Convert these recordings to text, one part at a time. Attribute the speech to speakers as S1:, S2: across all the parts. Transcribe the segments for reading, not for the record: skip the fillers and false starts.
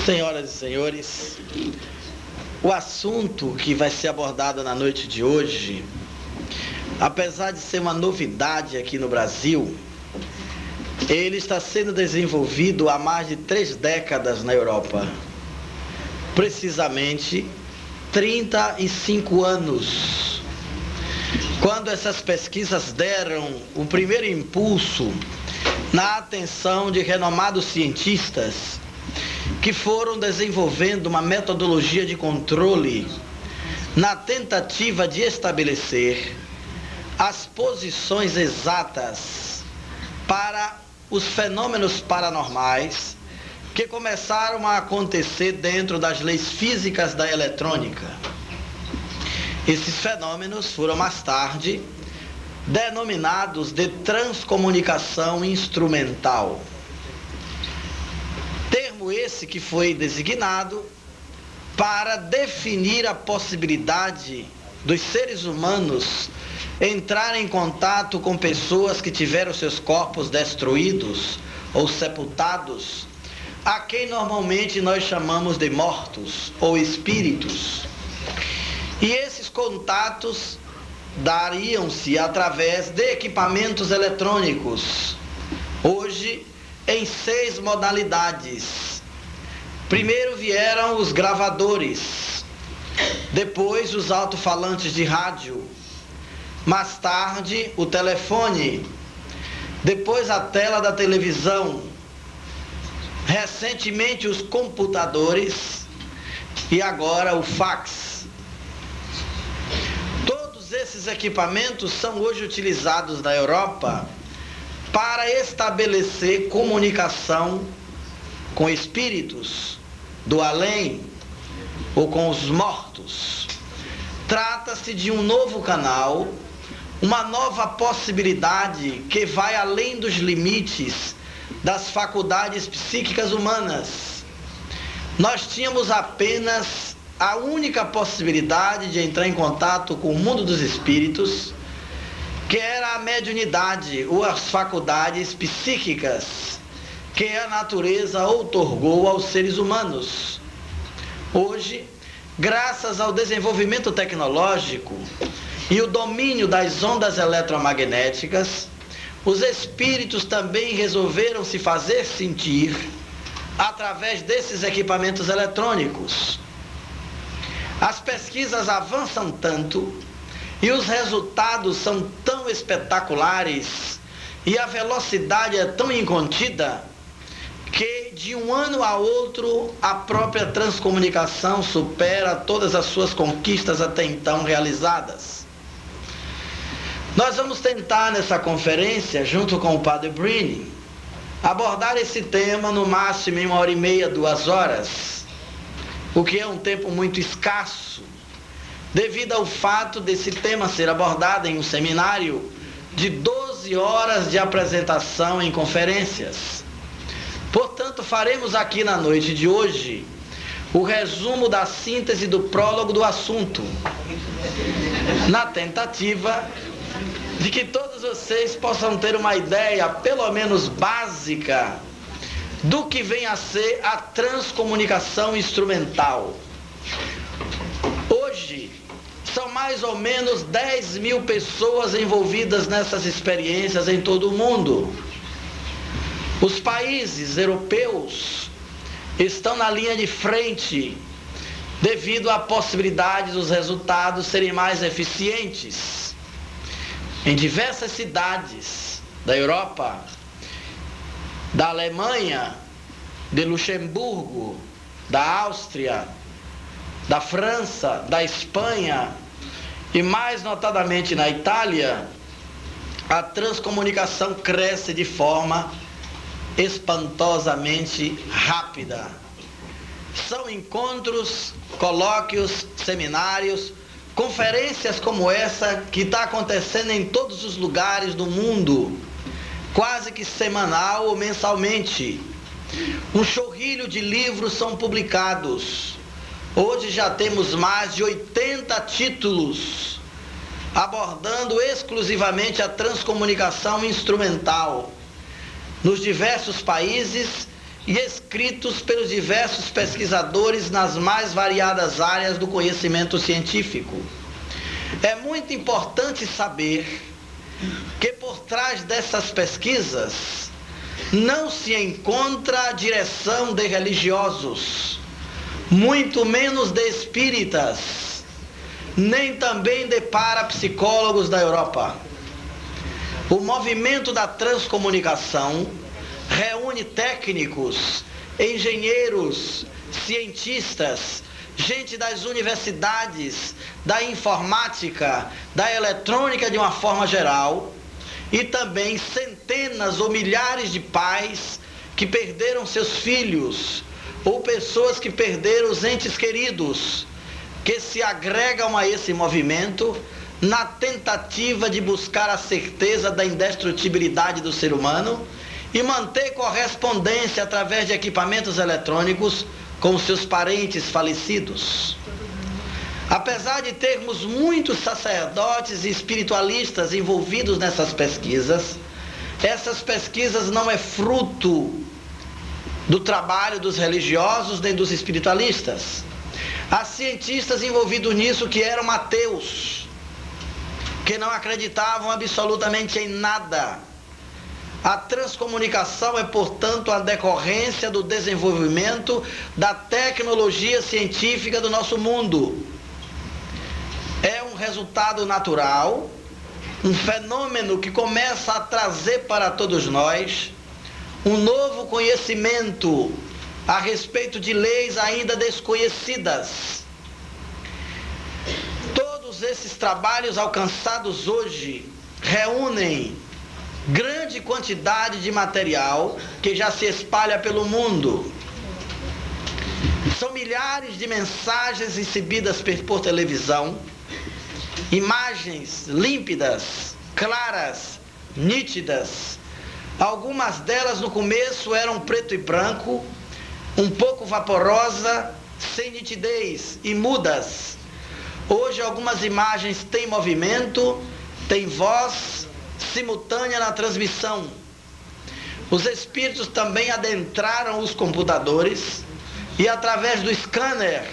S1: Senhoras e senhores, o assunto que vai ser abordado na noite de hoje, apesar de ser uma novidade aqui no Brasil, ele está sendo desenvolvido há mais de 3 décadas na Europa. Precisamente 35 anos. Quando essas pesquisas deram o primeiro impulso na atenção de renomados cientistas que foram desenvolvendo uma metodologia de controle na tentativa de estabelecer as posições exatas para os fenômenos paranormais que começaram a acontecer dentro das leis físicas da eletrônica. Esses fenômenos foram mais tarde denominados de transcomunicação instrumental. Termo esse que foi designado para definir a possibilidade dos seres humanos entrarem em contato com pessoas que tiveram seus corpos destruídos ou sepultados, a quem normalmente nós chamamos de mortos ou espíritos. E esses contatos dariam-se através de equipamentos eletrônicos, hoje em 6 modalidades. Primeiro vieram os gravadores, depois os alto-falantes de rádio, mais tarde o telefone, depois a tela da televisão, recentemente os computadores e agora o fax. Todos esses equipamentos são hoje utilizados na Europa para estabelecer comunicação com espíritos do além ou com os mortos. Trata-se de um novo canal, uma nova possibilidade que vai além dos limites das faculdades psíquicas humanas. Nós tínhamos apenas a única possibilidade de entrar em contato com o mundo dos espíritos, que era a mediunidade ou as faculdades psíquicas que a natureza outorgou aos seres humanos. Hoje, graças ao desenvolvimento tecnológico e o domínio das ondas eletromagnéticas, os espíritos também resolveram se fazer sentir através desses equipamentos eletrônicos. As pesquisas avançam tanto e os resultados são tão espetaculares e a velocidade é tão incontida que de um ano a outro a própria transcomunicação supera todas as suas conquistas até então realizadas. Nós vamos tentar nessa conferência, junto com o Padre Brini, abordar esse tema no máximo em 1h30, 2 horas, o que é um tempo muito escasso, devido ao fato desse tema ser abordado em um seminário de 12 horas de apresentação em conferências. Portanto, faremos aqui na noite de hoje o resumo da síntese do prólogo do assunto, na tentativa de que todos vocês possam ter uma ideia, pelo menos básica, do que vem a ser a transcomunicação instrumental. Hoje, são mais ou menos 10.000 pessoas envolvidas nessas experiências em todo o mundo. Os países europeus estão na linha de frente devido à possibilidade dos resultados serem mais eficientes. Em diversas cidades da Europa, da Alemanha, de Luxemburgo, da Áustria, da França, da Espanha e mais notadamente na Itália, a transcomunicação cresce de forma espantosamente rápida. São encontros, colóquios, seminários, conferências como essa que está acontecendo em todos os lugares do mundo, quase que semanal ou mensalmente. Um chorrilho de livros são publicados. Hoje já temos mais de 80 títulos abordando exclusivamente a transcomunicação instrumental nos diversos países e escritos pelos diversos pesquisadores nas mais variadas áreas do conhecimento científico. É muito importante saber que por trás dessas pesquisas não se encontra a direção de religiosos, muito menos de espíritas, nem também de parapsicólogos da Europa. O movimento da transcomunicação reúne técnicos, engenheiros, cientistas, gente das universidades, da informática, da eletrônica de uma forma geral, e também centenas ou milhares de pais que perderam seus filhos, ou pessoas que perderam os entes queridos, que se agregam a esse movimento na tentativa de buscar a certeza da indestrutibilidade do ser humano e manter correspondência através de equipamentos eletrônicos com seus parentes falecidos. Apesar de termos muitos sacerdotes e espiritualistas envolvidos nessas pesquisas, essas pesquisas não é fruto do trabalho dos religiosos nem dos espiritualistas. Há cientistas envolvidos nisso que eram ateus, que não acreditavam absolutamente em nada. A transcomunicação é, portanto, a decorrência do desenvolvimento da tecnologia científica do nosso mundo. É um resultado natural, um fenômeno que começa a trazer para todos nós um novo conhecimento a respeito de leis ainda desconhecidas. Todos esses trabalhos alcançados hoje reúnem grande quantidade de material que já se espalha pelo mundo. São milhares de mensagens recebidas por televisão, imagens límpidas, claras, nítidas. Algumas delas no começo eram preto e branco, um pouco vaporosa, sem nitidez e mudas. Hoje algumas imagens têm movimento, têm voz simultânea na transmissão. Os espíritos também adentraram os computadores e através do scanner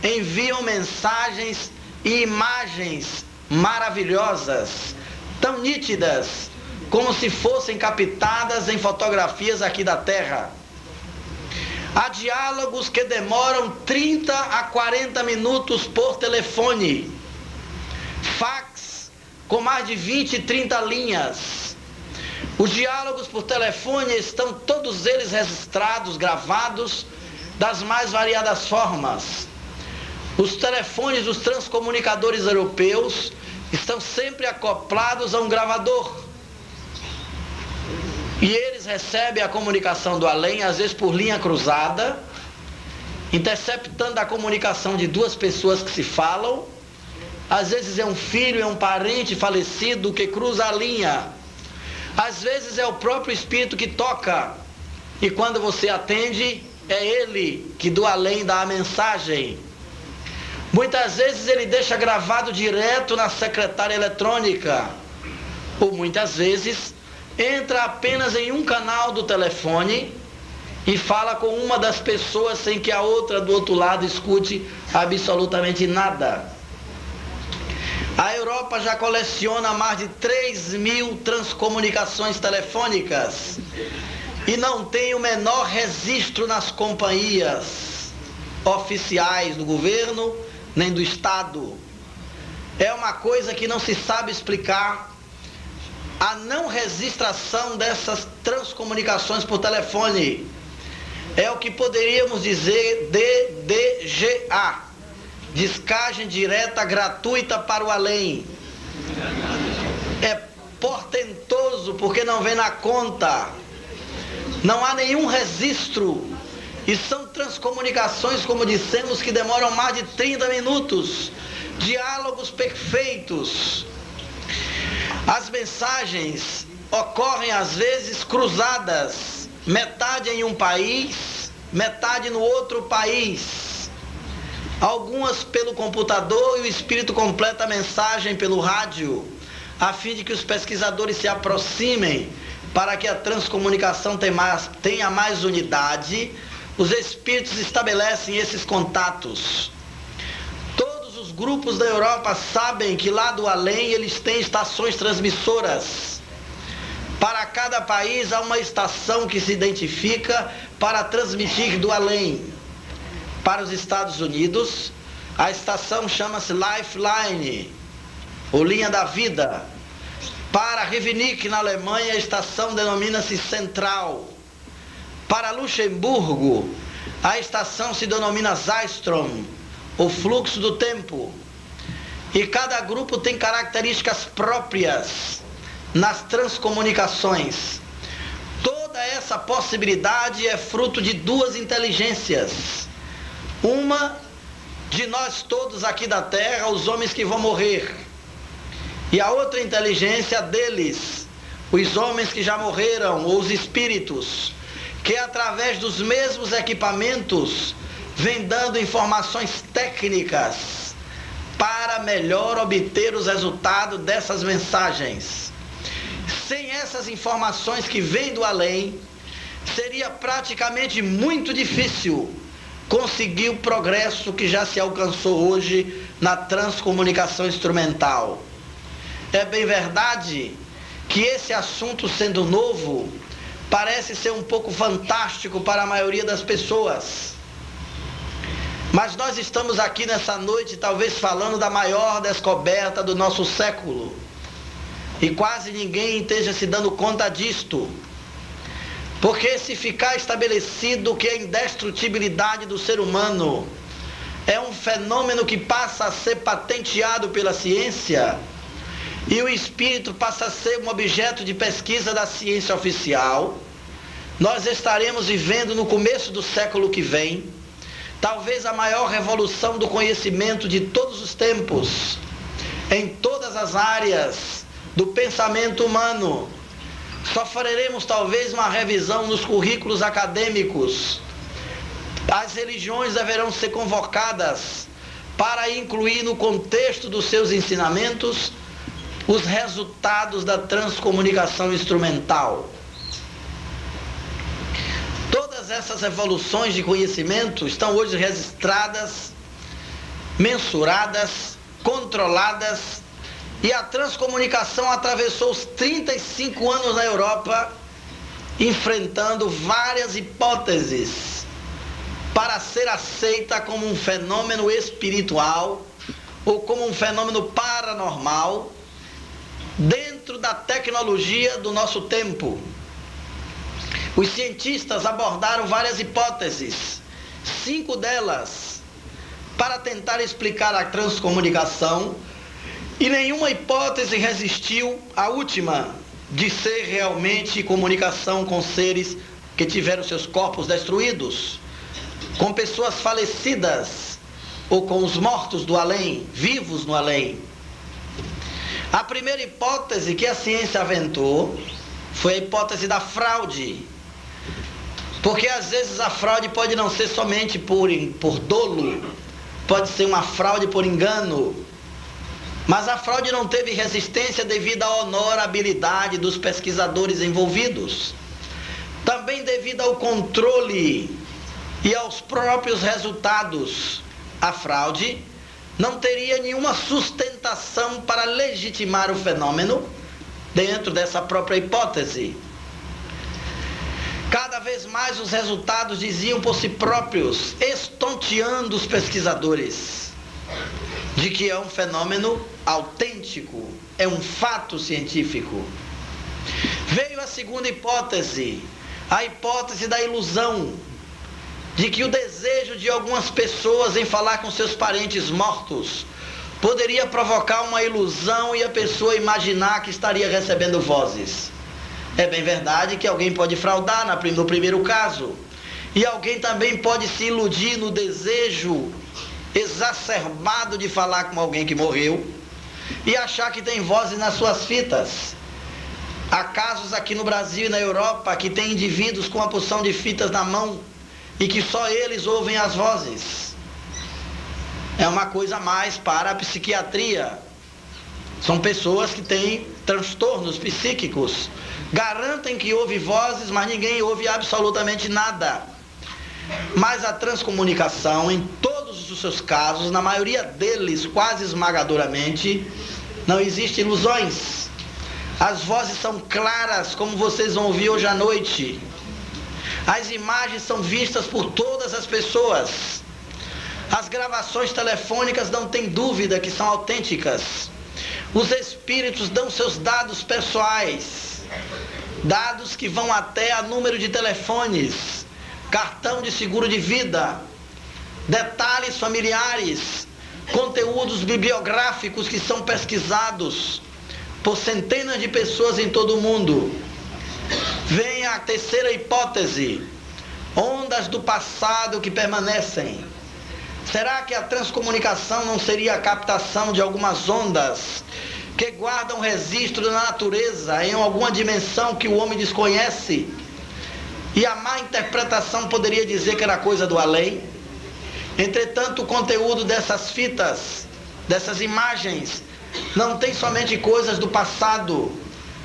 S1: enviam mensagens e imagens maravilhosas, tão nítidas como se fossem captadas em fotografias aqui da Terra. Há diálogos que demoram 30 a 40 minutos por telefone, fax com mais de 20 e 30 linhas. Os diálogos por telefone estão todos eles registrados, gravados, das mais variadas formas. Os telefones dos transcomunicadores europeus estão sempre acoplados a um gravador. E eles recebem a comunicação do além, às vezes por linha cruzada, interceptando a comunicação de duas pessoas que se falam. Às vezes é um filho, é um parente falecido que cruza a linha. Às vezes é o próprio espírito que toca. E quando você atende, é ele que do além dá a mensagem. Muitas vezes ele deixa gravado direto na secretária eletrônica. Ou muitas vezes entra apenas em um canal do telefone e fala com uma das pessoas sem que a outra do outro lado escute absolutamente nada. A Europa já coleciona mais de 3.000 transcomunicações telefônicas e não tem o menor registro nas companhias oficiais do governo nem do Estado. É uma coisa que não se sabe explicar. A não registração dessas transcomunicações por telefone é o que poderíamos dizer DDGA, descagem direta gratuita para o além. É portentoso porque não vem na conta, não há nenhum registro, e são transcomunicações, como dissemos, que demoram mais de 30 minutos, diálogos perfeitos. As mensagens ocorrem às vezes cruzadas, metade em um país, metade no outro país. Algumas pelo computador e o espírito completa a mensagem pelo rádio, a fim de que os pesquisadores se aproximem para que a transcomunicação tenha mais unidade, os espíritos estabelecem esses contatos. Todos os grupos da Europa sabem que lá do além eles têm estações transmissoras. Para cada país há uma estação que se identifica para transmitir do além. Para os Estados Unidos, a estação chama-se Lifeline, ou Linha da Vida. Para Rivnik, na Alemanha, a estação denomina-se Central. Para Luxemburgo, a estação se denomina Zeitstrom, o fluxo do tempo. E cada grupo tem características próprias nas transcomunicações. Toda essa possibilidade é fruto de duas inteligências. Uma de nós todos aqui da Terra, os homens que vão morrer. E a outra inteligência deles, os homens que já morreram, ou os espíritos, que através dos mesmos equipamentos vem dando informações técnicas para melhor obter os resultados dessas mensagens. Sem essas informações que vêm do além, seria praticamente muito difícil conseguir o progresso que já se alcançou hoje na transcomunicação instrumental. É bem verdade que esse assunto, sendo novo, parece ser um pouco fantástico para a maioria das pessoas. Mas nós estamos aqui nessa noite talvez falando da maior descoberta do nosso século. E quase ninguém esteja se dando conta disto. Porque se ficar estabelecido que a indestrutibilidade do ser humano é um fenômeno que passa a ser patenteado pela ciência, e o espírito passa a ser um objeto de pesquisa da ciência oficial, nós estaremos vivendo no começo do século que vem, talvez a maior revolução do conhecimento de todos os tempos, em todas as áreas do pensamento humano. Sofreremos talvez uma revisão nos currículos acadêmicos. As religiões deverão ser convocadas para incluir no contexto dos seus ensinamentos os resultados da transcomunicação instrumental. Todas essas evoluções de conhecimento estão hoje registradas, mensuradas, controladas. E a transcomunicação atravessou os 35 anos na Europa, enfrentando várias hipóteses para ser aceita como um fenômeno espiritual ou como um fenômeno paranormal dentro da tecnologia do nosso tempo. Os cientistas abordaram várias hipóteses, 5 delas, para tentar explicar a transcomunicação. E nenhuma hipótese resistiu à última, de ser realmente comunicação com seres que tiveram seus corpos destruídos, com pessoas falecidas, ou com os mortos do além, vivos no além. A primeira hipótese que a ciência aventou foi a hipótese da fraude. Porque às vezes a fraude pode não ser somente por dolo, pode ser uma fraude por engano. Mas a fraude não teve resistência devido à honorabilidade dos pesquisadores envolvidos. Também devido ao controle e aos próprios resultados. A fraude não teria nenhuma sustentação para legitimar o fenômeno dentro dessa própria hipótese. Cada vez mais os resultados diziam por si próprios, estonteando os pesquisadores, de que é um fenômeno autêntico, é um fato científico. Veio a segunda hipótese, a hipótese da ilusão, de que o desejo de algumas pessoas em falar com seus parentes mortos poderia provocar uma ilusão e a pessoa imaginar que estaria recebendo vozes. É bem verdade que alguém pode fraudar no primeiro caso, e alguém também pode se iludir no desejo exacerbado de falar com alguém que morreu e achar que tem vozes nas suas fitas. Há casos aqui no Brasil e na Europa que tem indivíduos com uma porção de fitas na mão e que só eles ouvem as vozes. É uma coisa mais para a psiquiatria. São pessoas que têm transtornos psíquicos, garantem que ouve vozes, mas ninguém ouve absolutamente nada. Mas a transcomunicação, em todos os seus casos, na maioria deles, quase esmagadoramente, não existem ilusões. As vozes são claras, como vocês vão ouvir hoje à noite. As imagens são vistas por todas as pessoas. As gravações telefônicas não tem dúvida que são autênticas. Os espíritos dão seus dados pessoais, dados que vão até a número de telefones, cartão de seguro de vida, detalhes familiares, conteúdos bibliográficos que são pesquisados por centenas de pessoas em todo o mundo. Vem a terceira hipótese: ondas do passado que permanecem. Será que a transcomunicação não seria a captação de algumas ondas que guardam registro da natureza em alguma dimensão que o homem desconhece? E a má interpretação poderia dizer que era coisa do além? Entretanto, o conteúdo dessas fitas, dessas imagens, não tem somente coisas do passado,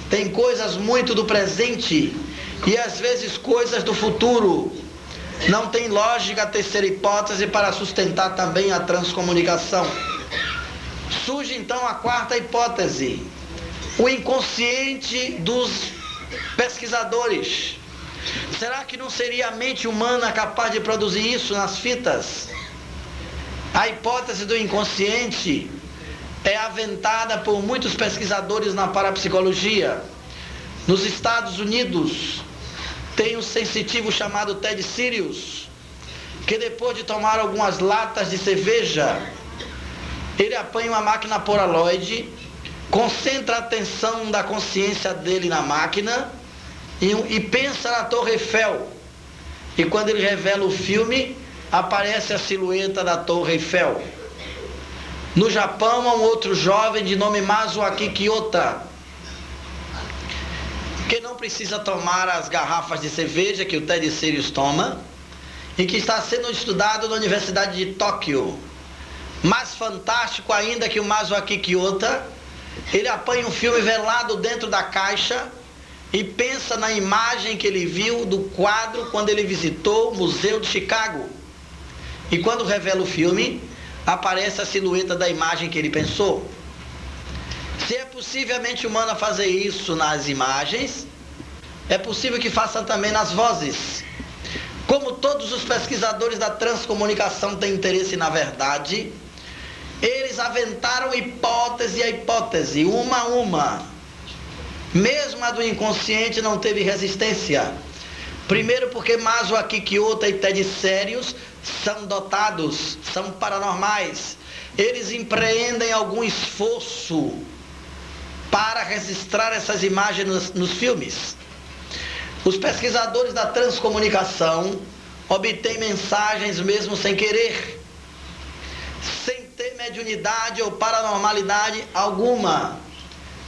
S1: tem coisas muito do presente e às vezes coisas do futuro. Não tem lógica a terceira hipótese para sustentar também a transcomunicação. Surge então a quarta hipótese: o inconsciente dos pesquisadores. Será que não seria a mente humana capaz de produzir isso nas fitas? A hipótese do inconsciente é aventada por muitos pesquisadores na parapsicologia. Nos Estados Unidos, tem um sensitivo chamado Ted Sirius, que depois de tomar algumas latas de cerveja, ele apanha uma máquina Polaroid, concentra a atenção da consciência dele na máquina e pensa na Torre Eiffel. E quando ele revela o filme, aparece a silhueta da Torre Eiffel. No Japão, há um outro jovem de nome Masaaki Kiyota, que não precisa tomar as garrafas de cerveja que o Ted Sirius toma e que está sendo estudado na Universidade de Tóquio. Mais fantástico ainda que o Masaaki Kiyota, ele apanha um filme velado dentro da caixa e pensa na imagem que ele viu do quadro quando ele visitou o Museu de Chicago. E quando revela o filme, aparece a silhueta da imagem que ele pensou. Se é possível a mente humana fazer isso nas imagens, é possível que faça também nas vozes. Como todos os pesquisadores da transcomunicação têm interesse na verdade, eles aventaram hipótese a hipótese, uma a uma. Mesmo a do inconsciente não teve resistência. Primeiro porque Masaaki Kiyota e Ted Sirius são dotados, são paranormais. Eles empreendem algum esforço para registrar essas imagens nos filmes. Os pesquisadores da transcomunicação obtêm mensagens mesmo sem querer, sem ter mediunidade ou paranormalidade alguma,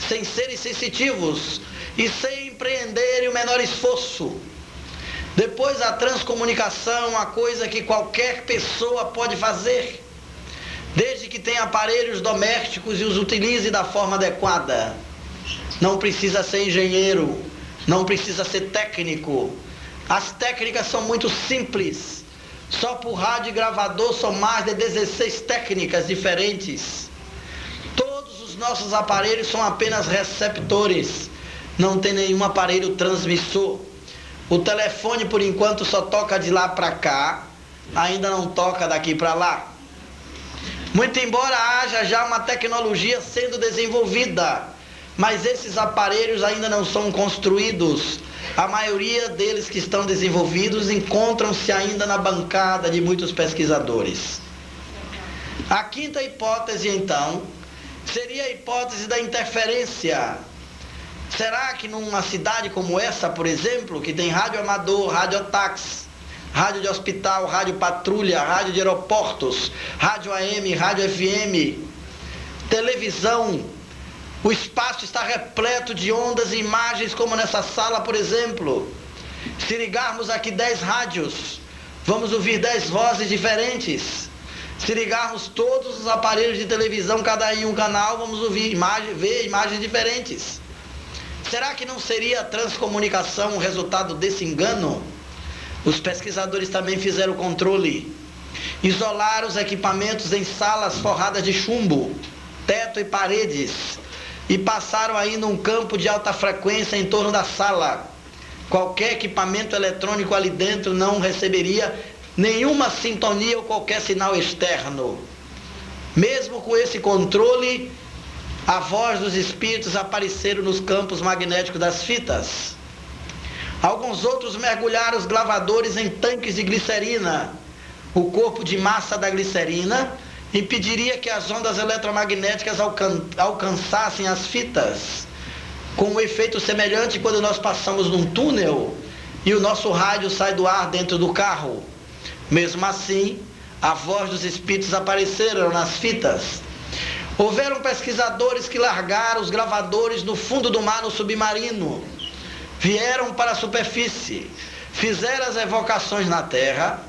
S1: sem serem sensitivos e sem empreenderem o menor esforço. Depois, a transcomunicação é uma coisa que qualquer pessoa pode fazer, desde que tenha aparelhos domésticos e os utilize da forma adequada. Não precisa ser engenheiro, não precisa ser técnico. As técnicas são muito simples. Só por rádio e gravador são mais de 16 técnicas diferentes. Todos os nossos aparelhos são apenas receptores, não tem nenhum aparelho transmissor. O telefone, por enquanto, só toca de lá para cá, ainda não toca daqui para lá. Muito embora haja já uma tecnologia sendo desenvolvida, mas esses aparelhos ainda não são construídos. A maioria deles que estão desenvolvidos encontram-se ainda na bancada de muitos pesquisadores. A quinta hipótese, então, seria a hipótese da interferência. Será que numa cidade como essa, por exemplo, que tem rádio amador, radiotáxi, rádio de hospital, rádio patrulha, rádio de aeroportos, rádio AM, rádio FM, televisão, o espaço está repleto de ondas e imagens, como nessa sala, por exemplo. Se ligarmos aqui 10 rádios, vamos ouvir 10 vozes diferentes. Se ligarmos todos os aparelhos de televisão, cada em um canal, vamos ver imagens diferentes. Será que não seria a transcomunicação o resultado desse engano? Os pesquisadores também fizeram o controle. Isolaram os equipamentos em salas forradas de chumbo, teto e paredes, e passaram ainda um campo de alta frequência em torno da sala. Qualquer equipamento eletrônico ali dentro não receberia nenhuma sintonia ou qualquer sinal externo. Mesmo com esse controle, a voz dos espíritos apareceram nos campos magnéticos das fitas. Alguns outros mergulharam os gravadores em tanques de glicerina. O corpo de massa da glicerina impediria que as ondas eletromagnéticas alcançassem as fitas, com um efeito semelhante quando nós passamos num túnel e o nosso rádio sai do ar dentro do carro. Mesmo assim, a voz dos espíritos apareceram nas fitas. Houveram pesquisadores que largaram os gravadores no fundo do mar no submarino, vieram para a superfície, fizeram as evocações na terra,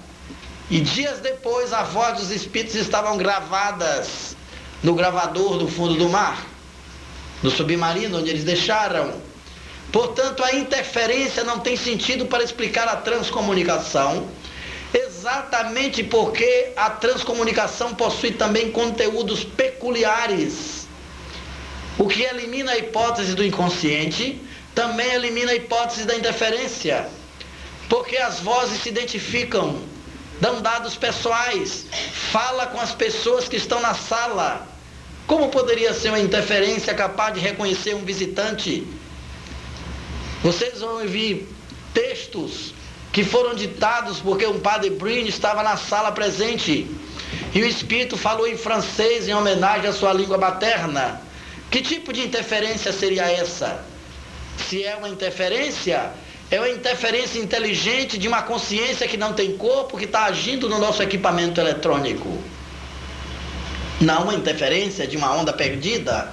S1: e dias depois a voz dos espíritos estavam gravadas no gravador do fundo do mar, no submarino onde eles deixaram. Portanto, a interferência não tem sentido para explicar a transcomunicação, exatamente porque a transcomunicação possui também conteúdos peculiares. O que elimina a hipótese do inconsciente, também elimina a hipótese da interferência, porque as vozes se identificam, dão dados pessoais, fala com as pessoas que estão na sala. Como poderia ser uma interferência capaz de reconhecer um visitante? Vocês vão ouvir textos que foram ditados porque um padre Breen estava na sala presente e o espírito falou em francês em homenagem à sua língua materna. Que tipo de interferência seria essa? Se é uma interferência, é uma interferência inteligente de uma consciência que não tem corpo, que está agindo no nosso equipamento eletrônico. Não uma interferência de uma onda perdida,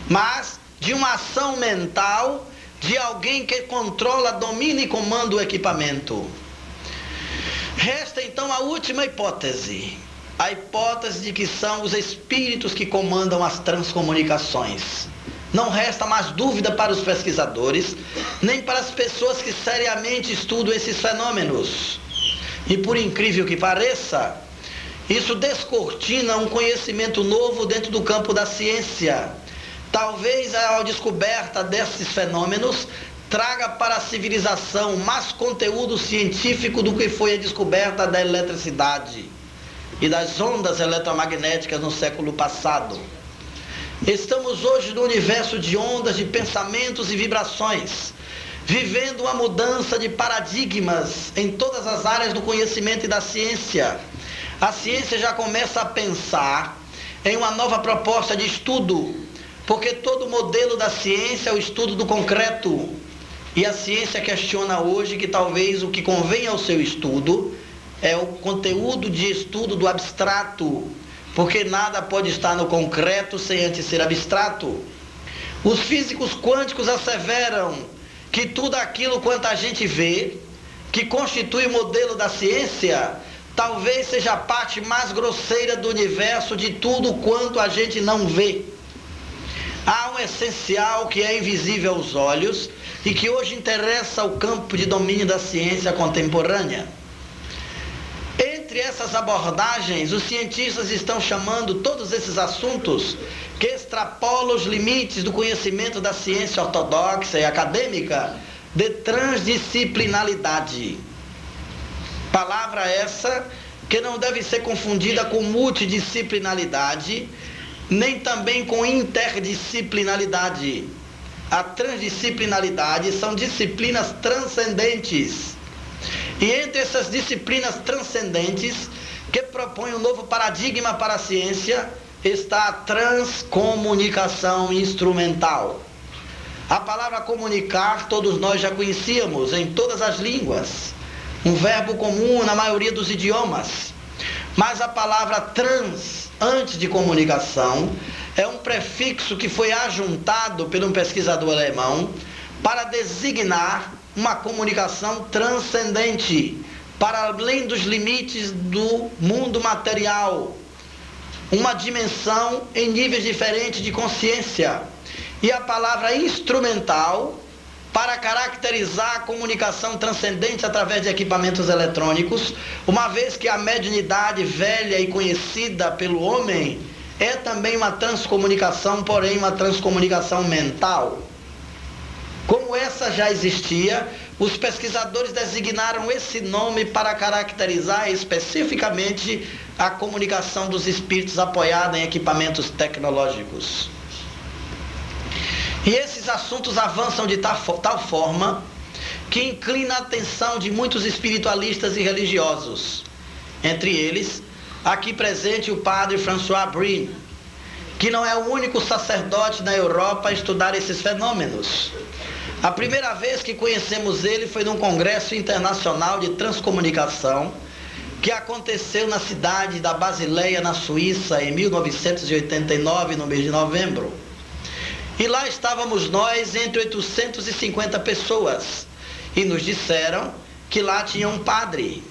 S1: mas de uma ação mental de alguém que controla, domina e comanda o equipamento. Resta então a última hipótese, a hipótese de que são os espíritos que comandam as transcomunicações. Não resta mais dúvida para os pesquisadores, nem para as pessoas que seriamente estudam esses fenômenos. E por incrível que pareça, isso descortina um conhecimento novo dentro do campo da ciência. Talvez a descoberta desses fenômenos traga para a civilização mais conteúdo científico do que foi a descoberta da eletricidade e das ondas eletromagnéticas no século passado. Estamos hoje no universo de ondas, de pensamentos e vibrações, vivendo uma mudança de paradigmas em todas as áreas do conhecimento e da ciência. A ciência já começa a pensar em uma nova proposta de estudo, porque todo modelo da ciência é o estudo do concreto. E a ciência questiona hoje que talvez o que convém ao seu estudo é o conteúdo de estudo do abstrato, porque nada pode estar no concreto sem antes ser abstrato. Os físicos quânticos asseveram que tudo aquilo quanto a gente vê, que constitui o modelo da ciência, talvez seja a parte mais grosseira do universo de tudo quanto a gente não vê. Há um essencial que é invisível aos olhos e que hoje interessa ao campo de domínio da ciência contemporânea. Entre essas abordagens, os cientistas estão chamando todos esses assuntos que extrapolam os limites do conhecimento da ciência ortodoxa e acadêmica de transdisciplinaridade. Palavra essa que não deve ser confundida com multidisciplinaridade, nem também com interdisciplinaridade. A transdisciplinaridade são disciplinas transcendentes. E entre essas disciplinas transcendentes, que propõem um novo paradigma para a ciência, está a transcomunicação instrumental. A palavra comunicar todos nós já conhecíamos em todas as línguas, um verbo comum na maioria dos idiomas. Mas a palavra trans, antes de comunicação, é um prefixo que foi ajuntado por um pesquisador alemão para designar uma comunicação transcendente, para além dos limites do mundo material, uma dimensão em níveis diferentes de consciência, e a palavra instrumental para caracterizar a comunicação transcendente através de equipamentos eletrônicos, uma vez que a mediunidade velha e conhecida pelo homem é também uma transcomunicação, porém uma transcomunicação mental. Como essa já existia, os pesquisadores designaram esse nome para caracterizar especificamente a comunicação dos espíritos apoiada em equipamentos tecnológicos. E esses assuntos avançam de tal forma que inclina a atenção de muitos espiritualistas e religiosos. Entre eles, aqui presente o padre François Brine, que não é o único sacerdote na Europa a estudar esses fenômenos. A primeira vez que conhecemos ele foi num congresso internacional de transcomunicação que aconteceu na cidade da Basileia, na Suíça, em 1989, no mês de novembro. E lá estávamos nós, entre 850 pessoas, e nos disseram que lá tinha um padre,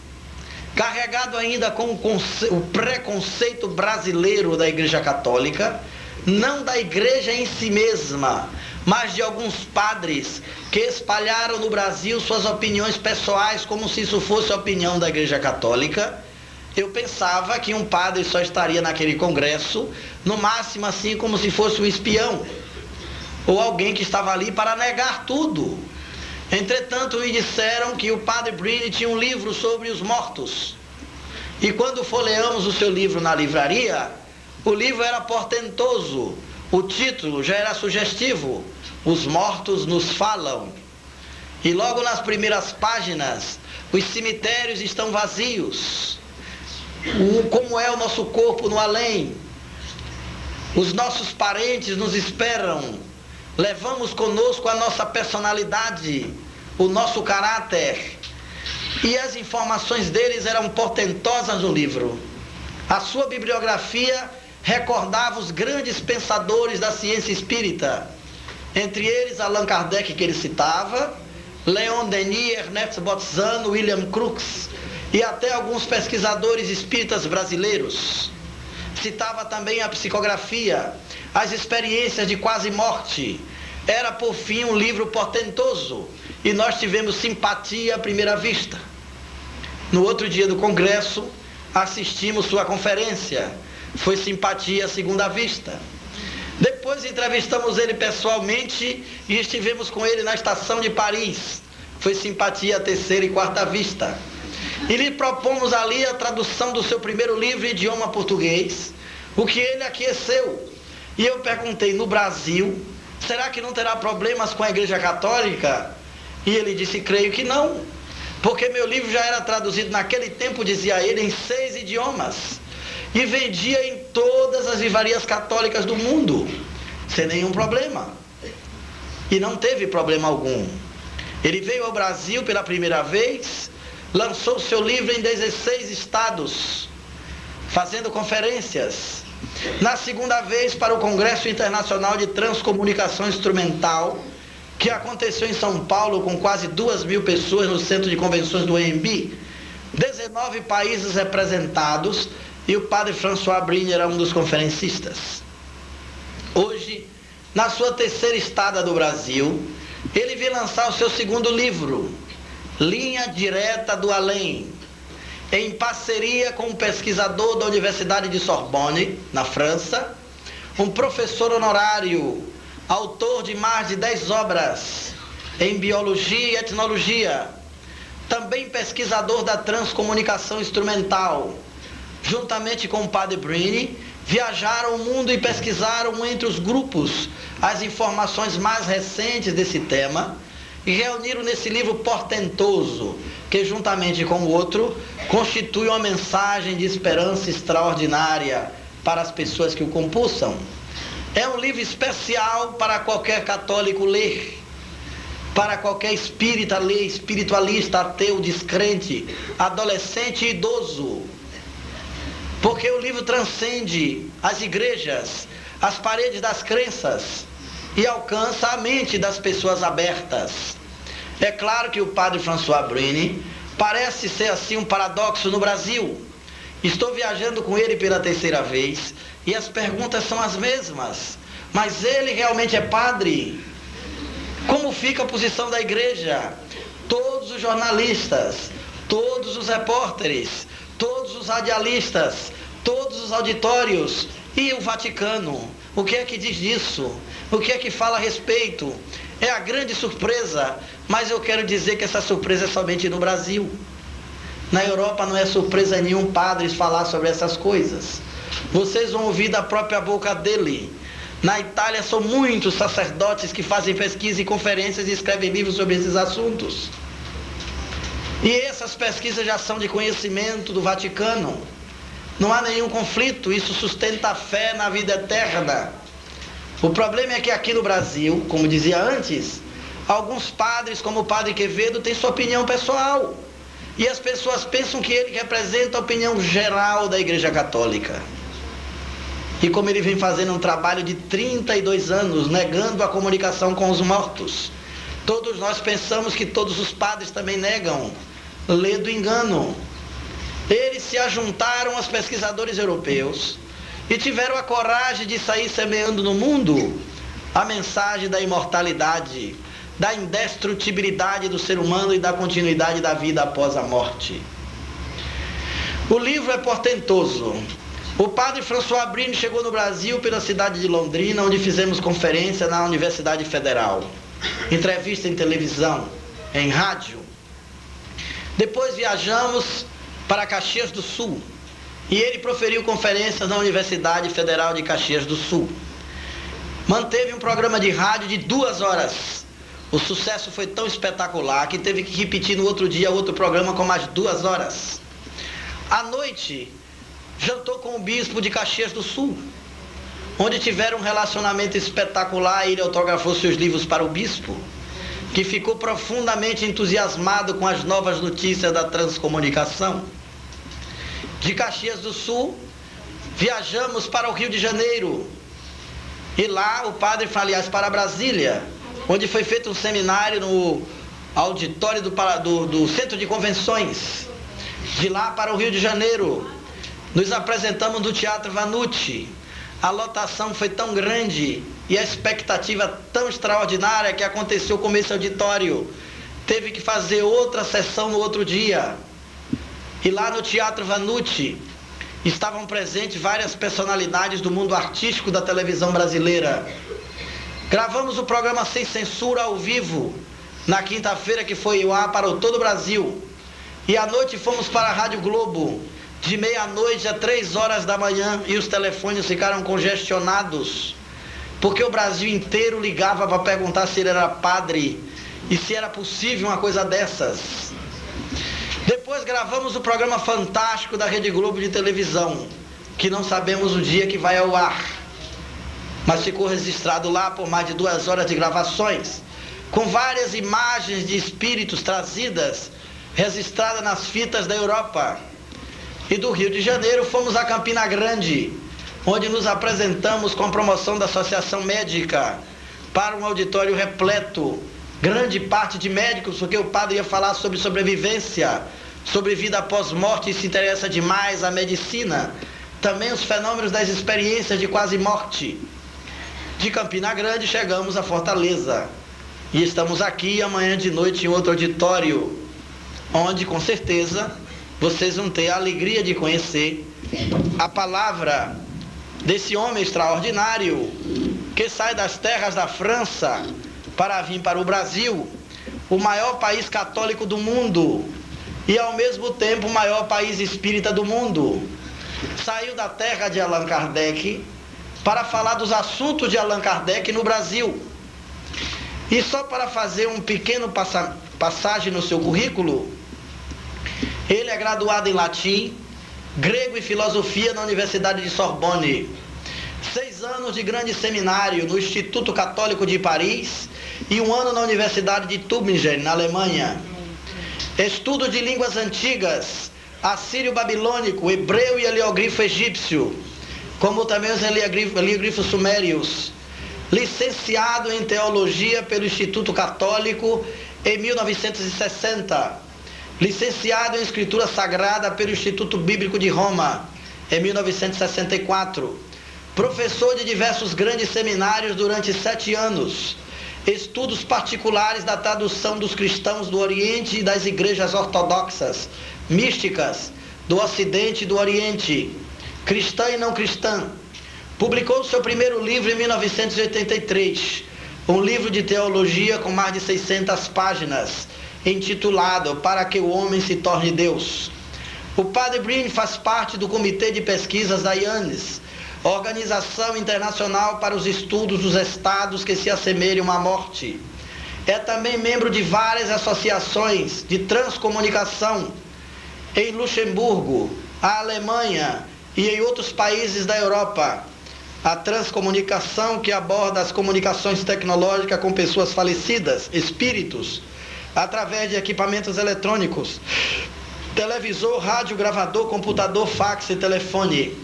S1: carregado ainda com o preconceito brasileiro da Igreja Católica, não da Igreja em si mesma, mas de alguns padres que espalharam no Brasil suas opiniões pessoais como se isso fosse a opinião da Igreja Católica. Eu pensava que um padre só estaria naquele congresso, no máximo assim como se fosse um espião, ou alguém que estava ali para negar tudo. Entretanto, me disseram que o padre Brine tinha um livro sobre os mortos. E quando folheamos o seu livro na livraria, o livro era portentoso, o título já era sugestivo: Os Mortos Nos Falam. E logo nas primeiras páginas, os cemitérios estão vazios. Como é o nosso corpo no além? Os nossos parentes nos esperam. Levamos conosco a nossa personalidade, o nosso caráter. E as informações deles eram portentosas no livro. A sua bibliografia recordava os grandes pensadores da ciência espírita. Entre eles, Allan Kardec, que ele citava, Leon Denis, Ernest Botzano, William Crookes e até alguns pesquisadores espíritas brasileiros. Citava também a psicografia, as experiências de quase morte. Era, por fim, um livro portentoso, e nós tivemos simpatia à primeira vista. No outro dia do congresso, assistimos sua conferência. Foi simpatia à segunda vista. Depois entrevistamos ele pessoalmente e estivemos com ele na estação de Paris. Foi simpatia à terceira e quarta vista. E lhe propomos ali a tradução do seu primeiro livro em idioma português, o que ele aqueceu. E eu perguntei: no Brasil, será que não terá problemas com a Igreja Católica? E ele disse: creio que não, porque meu livro já era traduzido naquele tempo, dizia ele, em 6 idiomas, e vendia em todas as livrarias católicas do mundo, sem nenhum problema. E não teve problema algum. Ele veio ao Brasil pela primeira vez, lançou seu livro em 16 estados, fazendo conferências. Na segunda vez, para o Congresso Internacional de Transcomunicação Instrumental, que aconteceu em São Paulo com quase 2.000 pessoas no Centro de Convenções do EMB, 19 países representados, e o padre François Brine era um dos conferencistas. Hoje, na sua terceira estada do Brasil, ele vem lançar o seu segundo livro, Linha Direta do Além, em parceria com um pesquisador da Universidade de Sorbonne, na França, um professor honorário, autor de mais de 10 obras em biologia e etnologia, também pesquisador da transcomunicação instrumental. Juntamente com o padre Brine, viajaram o mundo e pesquisaram entre os grupos as informações mais recentes desse tema e reuniram nesse livro portentoso, que juntamente com o outro, constitui uma mensagem de esperança extraordinária para as pessoas que o compulsam. É um livro especial para qualquer católico ler, para qualquer espírita ler, espiritualista, ateu, descrente, adolescente e idoso. Porque o livro transcende as igrejas, as paredes das crenças e alcança a mente das pessoas abertas. É claro que o padre François Brine Parece ser assim um paradoxo no Brasil. Estou viajando com ele pela terceira vez e as perguntas são as mesmas. Mas ele realmente é padre? Como fica a posição da igreja? Todos os jornalistas, todos os repórteres, todos os radialistas, todos os auditórios e o Vaticano. O que é que diz disso? O que é que fala a respeito? É a grande surpresa, mas eu quero dizer que essa surpresa é somente no Brasil. Na Europa não é surpresa nenhum padres falar sobre essas coisas. Vocês vão ouvir da própria boca dele. Na Itália são muitos sacerdotes que fazem pesquisa e conferências e escrevem livros sobre esses assuntos. E essas pesquisas já são de conhecimento do Vaticano. Não há nenhum conflito, isso sustenta a fé na vida eterna. O problema é que aqui no Brasil, como dizia antes, alguns padres, como o padre Quevedo, têm sua opinião pessoal. E as pessoas pensam que ele representa a opinião geral da Igreja Católica. E como ele vem fazendo um trabalho de 32 anos, negando a comunicação com os mortos, todos nós pensamos que todos os padres também negam. Lê do engano. Eles se ajuntaram aos pesquisadores europeus e tiveram a coragem de sair semeando no mundo a mensagem da imortalidade, da indestrutibilidade do ser humano e da continuidade da vida após a morte. O livro é portentoso. O padre François Brine chegou no Brasil pela cidade de Londrina, onde fizemos conferência na Universidade Federal, entrevista em televisão, em rádio. Depois viajamos para Caxias do Sul e ele proferiu conferências na Universidade Federal de Caxias do Sul. Manteve um programa de rádio de 2 horas. O sucesso foi tão espetacular que teve que repetir no outro dia outro programa com mais 2 horas. À noite, jantou com o bispo de Caxias do Sul, onde tiveram um relacionamento espetacular. Ele autografou seus livros para o bispo, que ficou profundamente entusiasmado com as novas notícias da transcomunicação. De Caxias do Sul, viajamos para o Rio de Janeiro. E lá o padre foi, aliás, para Brasília, onde foi feito um seminário no auditório do Centro de Convenções. De lá para o Rio de Janeiro, nos apresentamos no Teatro Vanucci. A lotação foi tão grande e a expectativa tão extraordinária que aconteceu como esse auditório teve que fazer outra sessão no outro dia. E lá no Teatro Vanucci estavam presentes várias personalidades do mundo artístico da televisão brasileira. Gravamos o programa Sem Censura ao vivo na quinta-feira, que foi ao ar para todo o Brasil. E à noite fomos para a Rádio Globo, de meia-noite a 3 horas da manhã, e os telefones ficaram congestionados, porque o Brasil inteiro ligava para perguntar se ele era padre e se era possível uma coisa dessas. Depois gravamos o programa fantástico da Rede Globo de televisão, que não sabemos o dia que vai ao ar, mas ficou registrado lá por mais de 2 horas de gravações, com várias imagens de espíritos trazidas, registradas nas fitas da Europa. E do Rio de Janeiro fomos a Campina Grande, onde nos apresentamos com a promoção da Associação Médica para um auditório repleto, grande parte de médicos, porque o padre ia falar sobre sobrevivência, sobre vida após morte, e se interessa demais a medicina, também os fenômenos das experiências de quase morte. De Campina Grande chegamos a Fortaleza e estamos aqui amanhã de noite em outro auditório, onde com certeza vocês vão ter a alegria de conhecer a palavra desse homem extraordinário que sai das terras da França para vir para o Brasil, o maior país católico do mundo e ao mesmo tempo o maior país espírita do mundo. Saiu da terra de Allan Kardec para falar dos assuntos de Allan Kardec no Brasil. E só para fazer um pequeno passagem no seu currículo, ele é graduado em latim, grego e filosofia na Universidade de Sorbonne. 6 anos de grande seminário no Instituto Católico de Paris e 1 ano na Universidade de Tübingen, na Alemanha. Estudo de línguas antigas, assírio-babilônico, hebreu e heliogrifo egípcio, como também os heliogrifos sumérios. Licenciado em Teologia pelo Instituto Católico em 1960. licenciado em Escritura Sagrada pelo Instituto Bíblico de Roma, em 1964, professor de diversos grandes seminários durante 7 anos, estudos particulares da tradução dos cristãos do Oriente e das igrejas ortodoxas, místicas, do Ocidente e do Oriente, cristã e não cristã. Publicou seu primeiro livro em 1983, um livro de teologia com mais de 600 páginas, intitulado Para que o Homem se Torne Deus. O Padre Breen faz parte do Comitê de Pesquisas da IANES, Organização Internacional para os Estudos dos Estados que se assemelham à morte. É também membro de várias associações de transcomunicação em Luxemburgo, a Alemanha e em outros países da Europa. A transcomunicação, que aborda as comunicações tecnológicas com pessoas falecidas, espíritos, através de equipamentos eletrônicos, televisor, rádio, gravador, computador, fax e telefone.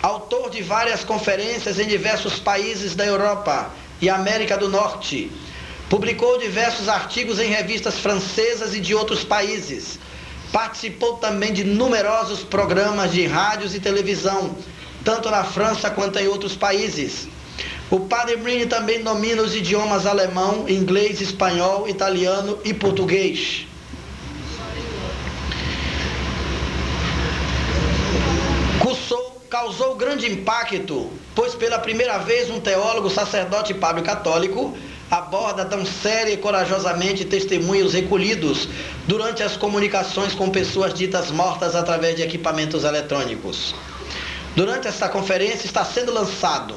S1: Autor de várias conferências em diversos países da Europa e América do Norte. Publicou diversos artigos em revistas francesas e de outros países. Participou também de numerosos programas de rádios e televisão, tanto na França quanto em outros países. O Padre Breen também domina os idiomas alemão, inglês, espanhol, italiano e português. Causou grande impacto, pois pela primeira vez um teólogo, sacerdote e padre católico aborda tão séria e corajosamente testemunhos recolhidos durante as comunicações com pessoas ditas mortas através de equipamentos eletrônicos. Durante esta conferência está sendo lançado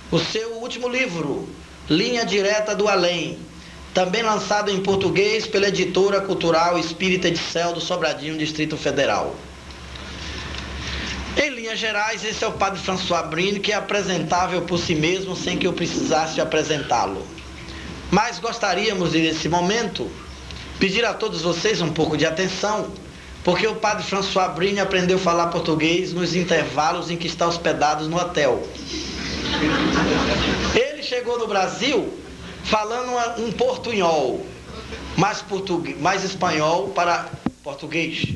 S1: o seu último livro, Linha Direta do Além, também lançado em português pela editora cultural Espírita de Céu do Sobradinho, Distrito Federal. Em linhas gerais, esse é o Padre François Breen, que é apresentável por si mesmo sem que eu precisasse apresentá-lo. Mas gostaríamos de, nesse momento, pedir a todos vocês um pouco de atenção, porque o Padre François Breen aprendeu a falar português nos intervalos em que está hospedado no hotel. Ele chegou no Brasil falando um portunhol, mais espanhol para português.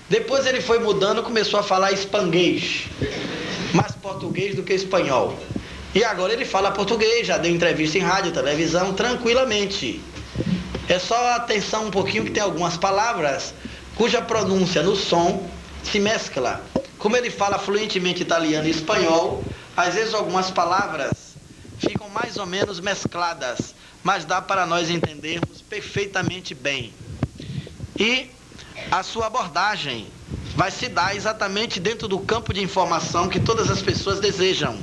S1: Depois ele foi mudando, começou a falar espanguês, mais português do que espanhol. E agora ele fala português, já deu entrevista em rádio, televisão, tranquilamente. É só atenção um pouquinho que tem algumas palavras cuja pronúncia no som se mescla. Como ele fala fluentemente italiano e espanhol, às vezes algumas palavras ficam mais ou menos mescladas, mas dá para nós entendermos perfeitamente bem. E a sua abordagem vai se dar exatamente dentro do campo de informação que todas as pessoas desejam.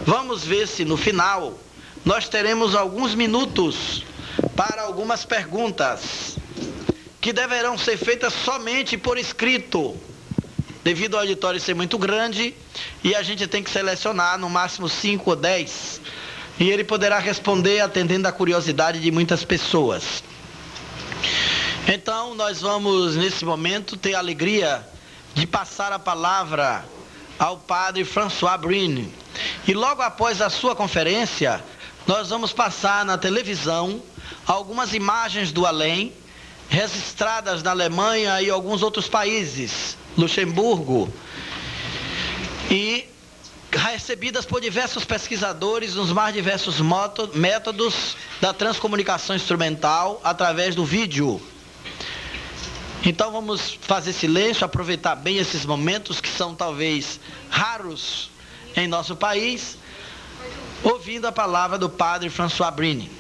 S1: Vamos ver se no final nós teremos alguns minutos para algumas perguntas que deverão ser feitas somente por escrito, devido ao auditório ser muito grande e a gente tem que selecionar no máximo 5 ou 10, e ele poderá responder atendendo à curiosidade de muitas pessoas. Então, nós vamos, nesse momento, ter a alegria de passar a palavra ao Padre François Breen. E logo após a sua conferência, nós vamos passar na televisão algumas imagens do além, registradas na Alemanha e alguns outros países, Luxemburgo, e recebidas por diversos pesquisadores nos mais diversos métodos da transcomunicação instrumental através do vídeo. Então vamos fazer silêncio, aproveitar bem esses momentos que são talvez raros em nosso país, ouvindo a palavra do Padre François Breen.